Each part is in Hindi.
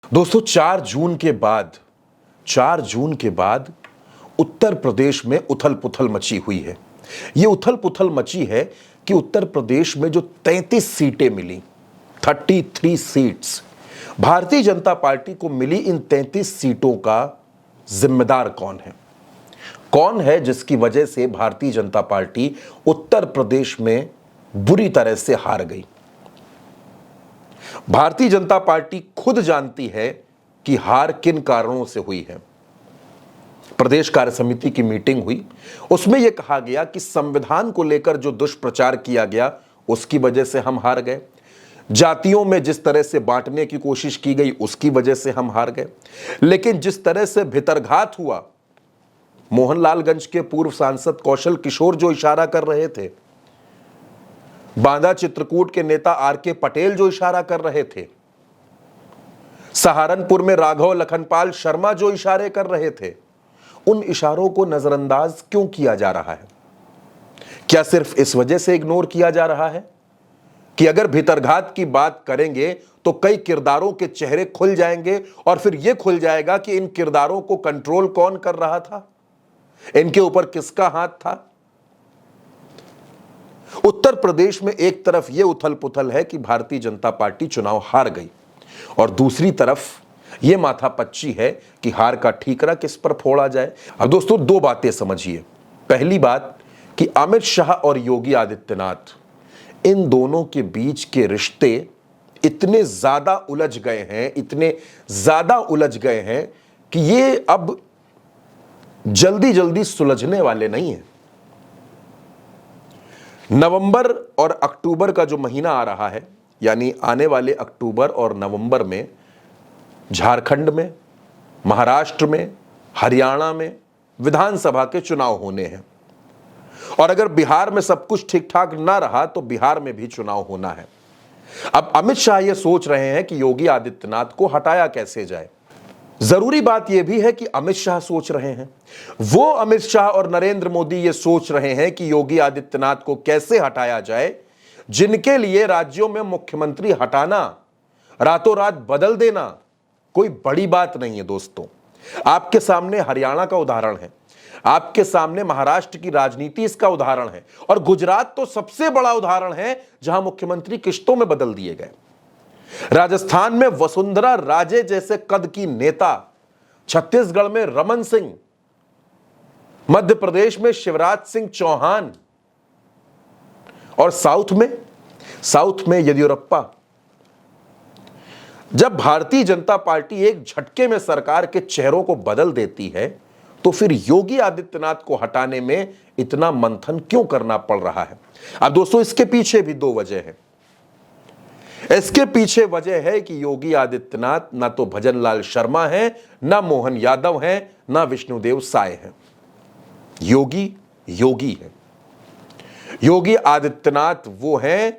दोस्तों 4 जून के बाद उत्तर प्रदेश में उथल पुथल मची हुई है। यह उथल पुथल मची है कि उत्तर प्रदेश में जो 33 सीटें मिली, 33 सीट्स भारतीय जनता पार्टी को मिली, इन 33 सीटों का जिम्मेदार कौन है? कौन है जिसकी वजह से भारतीय जनता पार्टी उत्तर प्रदेश में बुरी तरह से हार गई? भारतीय जनता पार्टी खुद जानती है कि हार किन कारणों से हुई है। प्रदेश कार्य समिति की मीटिंग हुई, उसमें यह कहा गया कि संविधान को लेकर जो दुष्प्रचार किया गया उसकी वजह से हम हार गए, जातियों में जिस तरह से बांटने की कोशिश की गई उसकी वजह से हम हार गए। लेकिन जिस तरह से भितरघात हुआ, मोहनलालगंज के पूर्व सांसद कौशल किशोर जो इशारा कर रहे थे, बांदा चित्रकूट के नेता आर.के. पटेल जो इशारा कर रहे थे, सहारनपुर में राघव लखनपाल शर्मा जो इशारे कर रहे थे, उन इशारों को नजरअंदाज क्यों किया जा रहा है? क्या सिर्फ इस वजह से इग्नोर किया जा रहा है कि अगर भीतरघात की बात करेंगे तो कई किरदारों के चेहरे खुल जाएंगे और फिर यह खुल जाएगा कि इन किरदारों को कंट्रोल कौन कर रहा था, इनके ऊपर किसका हाथ था? उत्तर प्रदेश में एक तरफ यह उथल पुथल है कि भारतीय जनता पार्टी चुनाव हार गई और दूसरी तरफ यह माथापच्ची है कि हार का ठीकरा किस पर फोड़ा जाए। अब दोस्तों दो बातें समझिए। पहली बात कि अमित शाह और योगी आदित्यनाथ, इन दोनों के बीच के रिश्ते इतने ज्यादा उलझ गए हैं, इतने ज्यादा उलझ गए हैं कि ये अब जल्दी जल्दी सुलझने वाले नहीं हैं। नवंबर और अक्टूबर का जो महीना आ रहा है, यानी आने वाले अक्टूबर और नवंबर में झारखंड में, महाराष्ट्र में, हरियाणा में विधानसभा के चुनाव होने हैं और अगर बिहार में सब कुछ ठीक ठाक ना रहा तो बिहार में भी चुनाव होना है। अब अमित शाह ये सोच रहे हैं कि योगी आदित्यनाथ को हटाया कैसे जाए। जरूरी बात यह भी है कि अमित शाह सोच रहे हैं, वो अमित शाह और नरेंद्र मोदी ये सोच रहे हैं कि योगी आदित्यनाथ को कैसे हटाया जाए, जिनके लिए राज्यों में मुख्यमंत्री हटाना, रातों रात बदल देना कोई बड़ी बात नहीं है। दोस्तों आपके सामने हरियाणा का उदाहरण है, आपके सामने महाराष्ट्र की राजनीति इसका उदाहरण है और गुजरात तो सबसे बड़ा उदाहरण है जहां मुख्यमंत्री किश्तों में बदल दिए गए। राजस्थान में वसुंधरा राजे जैसे कद की नेता, छत्तीसगढ़ में रमन सिंह, मध्य प्रदेश में शिवराज सिंह चौहान और साउथ में येदियुरप्पा। जब भारतीय जनता पार्टी एक झटके में सरकार के चेहरों को बदल देती है तो फिर योगी आदित्यनाथ को हटाने में इतना मंथन क्यों करना पड़ रहा है? अब दोस्तों इसके पीछे भी दो वजह है। इसके पीछे वजह है कि योगी आदित्यनाथ ना तो भजनलाल शर्मा है, ना मोहन यादव है, ना विष्णुदेव साय है। योगी है। योगी आदित्यनाथ वो हैं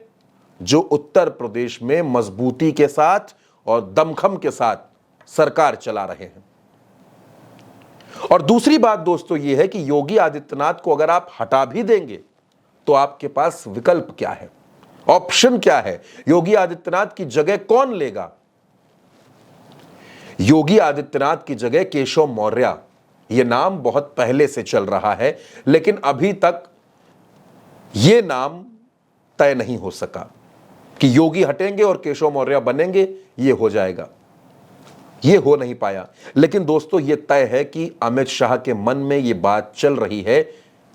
जो उत्तर प्रदेश में मजबूती के साथ और दमखम के साथ सरकार चला रहे हैं। और दूसरी बात दोस्तों यह है कि योगी आदित्यनाथ को अगर आप हटा भी देंगे तो आपके पास विकल्प क्या है, ऑप्शन क्या है? योगी आदित्यनाथ की जगह कौन लेगा? योगी आदित्यनाथ की जगह केशव मौर्य, यह नाम बहुत पहले से चल रहा है, लेकिन अभी तक यह नाम तय नहीं हो सका कि योगी हटेंगे और केशव मौर्य बनेंगे, यह हो जाएगा। यह हो नहीं पाया। लेकिन दोस्तों यह तय है कि अमित शाह के मन में यह बात चल रही है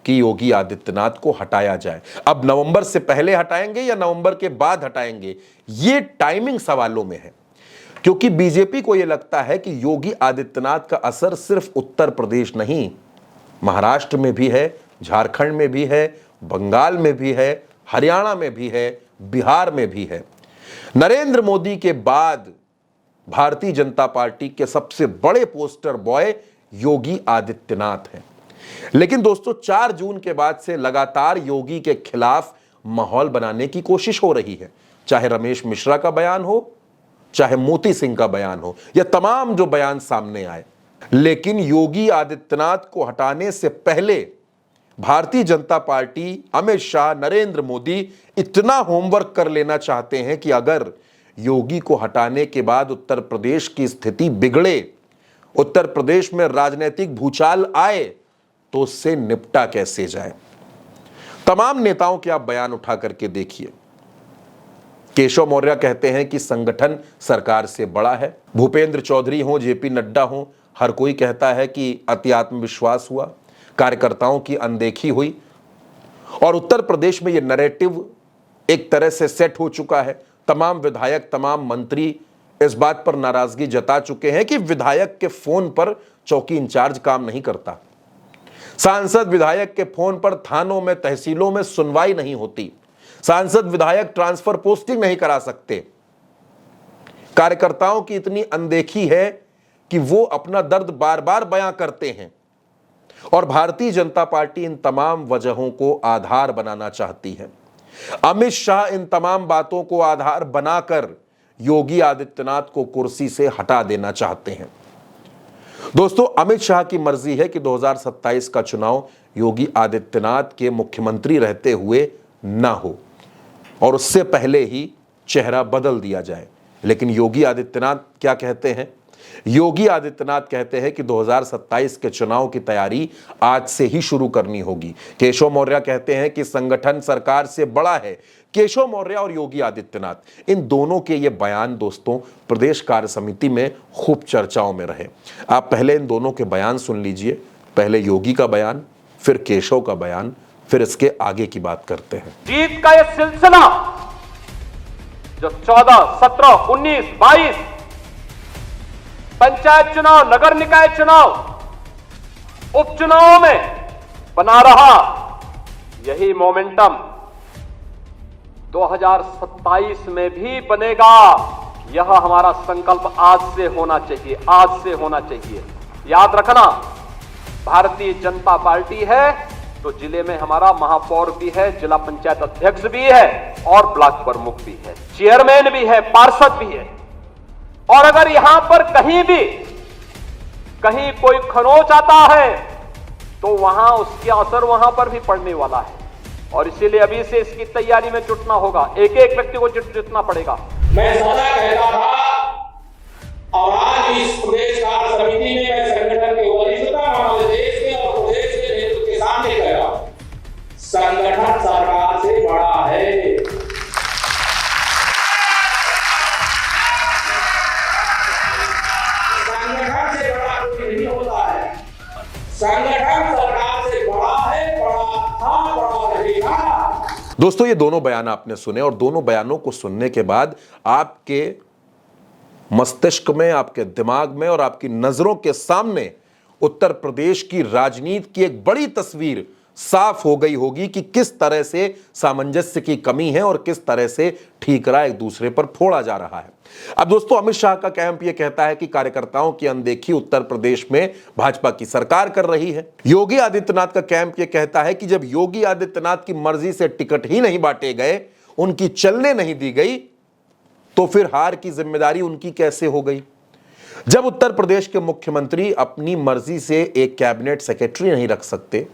कि योगी आदित्यनाथ को हटाया जाए। अब नवंबर से पहले हटाएंगे या नवंबर के बाद हटाएंगे, यह टाइमिंग सवालों में है, क्योंकि बीजेपी को यह लगता है कि योगी आदित्यनाथ का असर सिर्फ उत्तर प्रदेश नहीं, महाराष्ट्र में भी है, झारखंड में भी है, बंगाल में भी है, हरियाणा में भी है, बिहार में भी है। नरेंद्र मोदी के बाद भारतीय जनता पार्टी के सबसे बड़े पोस्टर बॉय योगी आदित्यनाथ हैं। लेकिन दोस्तों 4 जून के बाद से लगातार योगी के खिलाफ माहौल बनाने की कोशिश हो रही है, चाहे रमेश मिश्रा का बयान हो, चाहे मोती सिंह का बयान हो, या तमाम जो बयान सामने आए। लेकिन योगी आदित्यनाथ को हटाने से पहले भारतीय जनता पार्टी, अमित शाह, नरेंद्र मोदी इतना होमवर्क कर लेना चाहते हैं कि अगर योगी को हटाने के बाद उत्तर प्रदेश की स्थिति बिगड़े, उत्तर प्रदेश में राजनीतिक भूचाल आए, तो उससे निपटा कैसे जाए। तमाम नेताओं के आप बयान उठा करके देखिए। केशव मौर्य कहते हैं कि संगठन सरकार से बड़ा है। भूपेंद्र चौधरी हो, जेपी नड्डा हो, हर कोई कहता है कि अति आत्मविश्वास हुआ, कार्यकर्ताओं की अनदेखी हुई और उत्तर प्रदेश में यह नैरेटिव एक तरह से सेट हो चुका है। तमाम विधायक, तमाम मंत्री इस बात पर नाराजगी जता चुके हैं कि विधायक के फोन पर चौकी इंचार्ज काम नहीं करता, सांसद विधायक के फोन पर थानों में, तहसीलों में सुनवाई नहीं होती, सांसद विधायक ट्रांसफर पोस्टिंग नहीं करा सकते। कार्यकर्ताओं की इतनी अनदेखी है कि वो अपना दर्द बार बार बयां करते हैं और भारतीय जनता पार्टी इन तमाम वजहों को आधार बनाना चाहती है। अमित शाह इन तमाम बातों को आधार बनाकर योगी आदित्यनाथ को कुर्सी से हटा देना चाहते हैं। दोस्तों, अमित शाह की मर्जी है कि 2027 का चुनाव योगी आदित्यनाथ के मुख्यमंत्री रहते हुए ना हो और उससे पहले ही चेहरा बदल दिया जाए। लेकिन योगी आदित्यनाथ क्या कहते हैं? योगी आदित्यनाथ कहते हैं कि 2027 के चुनाव की तैयारी आज से ही शुरू करनी होगी। केशव मौर्य कहते हैं कि संगठन सरकार से बड़ा है। केशव मौर्य और योगी आदित्यनाथ, इन दोनों के ये बयान दोस्तों प्रदेश कार्य समिति में खूब चर्चाओं में रहे। आप पहले इन दोनों के बयान सुन लीजिए, पहले योगी का बयान, फिर केशव का बयान, फिर इसके आगे की बात करते हैं। जीत का यह सिलसिला जो 14, 17, 19, 22 पंचायत चुनाव, नगर निकाय चुनाव, उपचुनावों में बना रहा, यही मोमेंटम 2027 में भी बनेगा। यह हमारा संकल्प आज से होना चाहिए, आज से होना चाहिए। याद रखना, भारतीय जनता पार्टी है तो जिले में हमारा महापौर भी है, जिला पंचायत अध्यक्ष भी है और ब्लॉक प्रमुख भी है, चेयरमैन भी है, पार्षद भी है। और अगर यहां पर कहीं कोई खरोंच आता है तो वहां उसके असर वहां पर भी पड़ने वाला है और इसीलिए अभी से इसकी तैयारी में जुटना होगा, एक एक व्यक्ति को जुटना पड़ेगा। मैं सदा कहता था और आज इस प्रदेश कार्य समिति में मैं संगठन के वरिष्ठता हमारे देश के और प्रदेश के नेतृत्व के सामने कह रहा हूं, संगठन सरकार से बड़ा है। संगठन से बड़ा कोई नहीं होता है। संगठन सरकार से बड़ा है, बड़ा था, बड़ा रहेगा। दोस्तों, ये दोनों बयान आपने सुने और दोनों बयानों को सुनने के बाद आपके मस्तिष्क में, आपके दिमाग में और आपकी नजरों के सामने उत्तर प्रदेश की राजनीति की एक बड़ी तस्वीर साफ हो गई होगी कि किस तरह से सामंजस्य की कमी है और किस तरह से ठीकरा एक दूसरे पर फोड़ा जा रहा है। अब दोस्तों, अमित शाह का कैंप यह कहता है कि कार्यकर्ताओं की अनदेखी उत्तर प्रदेश में भाजपा की सरकार कर रही है। योगी आदित्यनाथ का कैंप यह कहता है कि जब योगी आदित्यनाथ की मर्जी से टिकट ही नहीं बांटे गए, उनकी चलने नहीं दी गई, तो फिर हार की जिम्मेदारी उनकी कैसे हो गई। जब उत्तर प्रदेश के मुख्यमंत्री अपनी मर्जी से एक कैबिनेट सेक्रेटरी नहीं रख सकते,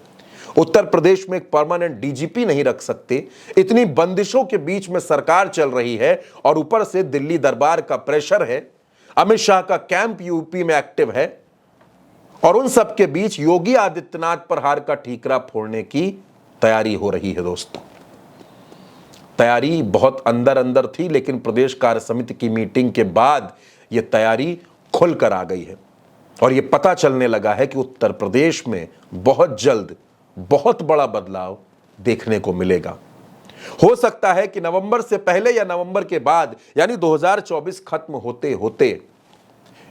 उत्तर प्रदेश में एक परमानेंट डीजीपी नहीं रख सकते, इतनी बंदिशों के बीच में सरकार चल रही है और ऊपर से दिल्ली दरबार का प्रेशर है, अमित शाह का कैंप यूपी में एक्टिव है और उन सब के बीच योगी आदित्यनाथ पर हार का ठीकरा फोड़ने की तैयारी हो रही है। दोस्तों, तैयारी बहुत अंदर अंदर थी, लेकिन प्रदेश कार्य समिति की मीटिंग के बाद यह तैयारी खुलकर आ गई है और यह पता चलने लगा है कि उत्तर प्रदेश में बहुत जल्द बहुत बड़ा बदलाव देखने को मिलेगा। हो सकता है कि नवंबर से पहले या नवंबर के बाद, यानी 2024 खत्म होते होते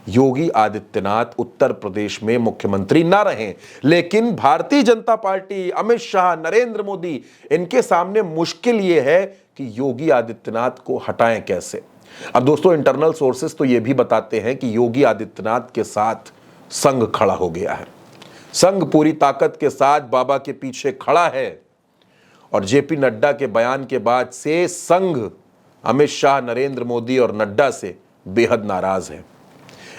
योगी आदित्यनाथ उत्तर प्रदेश में मुख्यमंत्री ना रहें, लेकिन भारतीय जनता पार्टी, अमित शाह, नरेंद्र मोदी, इनके सामने मुश्किल यह है कि योगी आदित्यनाथ को हटाएं कैसे। अब दोस्तों, इंटरनल सोर्सेस तो यह भी बताते हैं कि योगी आदित्यनाथ के साथ संघ खड़ा हो गया है। संघ पूरी ताकत के साथ बाबा के पीछे खड़ा है और जेपी नड्डा के बयान के बाद से संघ अमित शाह, नरेंद्र मोदी और नड्डा से बेहद नाराज है।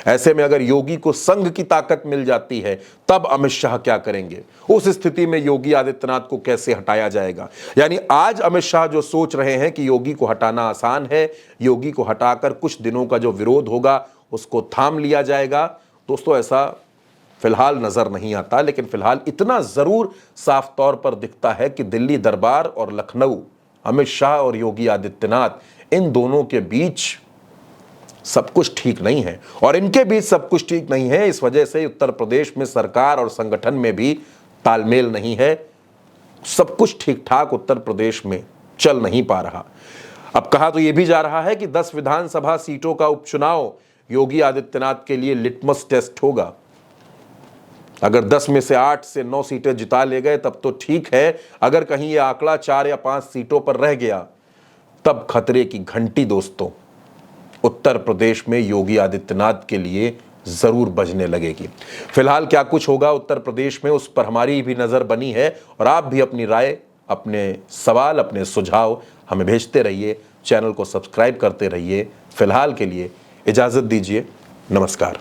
ऐसे में अगर योगी को संघ की ताकत मिल जाती है तब अमित शाह क्या करेंगे? उस स्थिति में योगी आदित्यनाथ को कैसे हटाया जाएगा? यानी आज अमित शाह जो सोच रहे हैं कि योगी को हटाना आसान है, योगी को हटाकर कुछ दिनों का जो विरोध होगा उसको थाम लिया जाएगा, दोस्तों ऐसा फिलहाल नजर नहीं आता। लेकिन फिलहाल इतना जरूर साफ तौर पर दिखता है कि दिल्ली दरबार और लखनऊ, अमित शाह और योगी आदित्यनाथ, इन दोनों के बीच सब कुछ ठीक नहीं है। और इनके बीच सब कुछ ठीक नहीं है, इस वजह से उत्तर प्रदेश में सरकार और संगठन में भी तालमेल नहीं है। सब कुछ ठीक ठाक उत्तर प्रदेश में चल नहीं पा रहा। अब कहा तो यह भी जा रहा है कि 10 विधानसभा सीटों का उपचुनाव योगी आदित्यनाथ के लिए लिटमस टेस्ट होगा। अगर 10 में से 8 से 9 सीटें जिता ले गए तब तो ठीक है, अगर कहीं यह आंकड़ा 4 या 5 सीटों पर रह गया तब खतरे की घंटी दोस्तों उत्तर प्रदेश में योगी आदित्यनाथ के लिए जरूर बजने लगेगी। फिलहाल क्या कुछ होगा उत्तर प्रदेश में, उस पर हमारी भी नजर बनी है और आप भी अपनी राय, अपने सवाल, अपने सुझाव हमें भेजते रहिए। चैनल को सब्सक्राइब करते रहिए। फिलहाल के लिए इजाजत दीजिए। नमस्कार।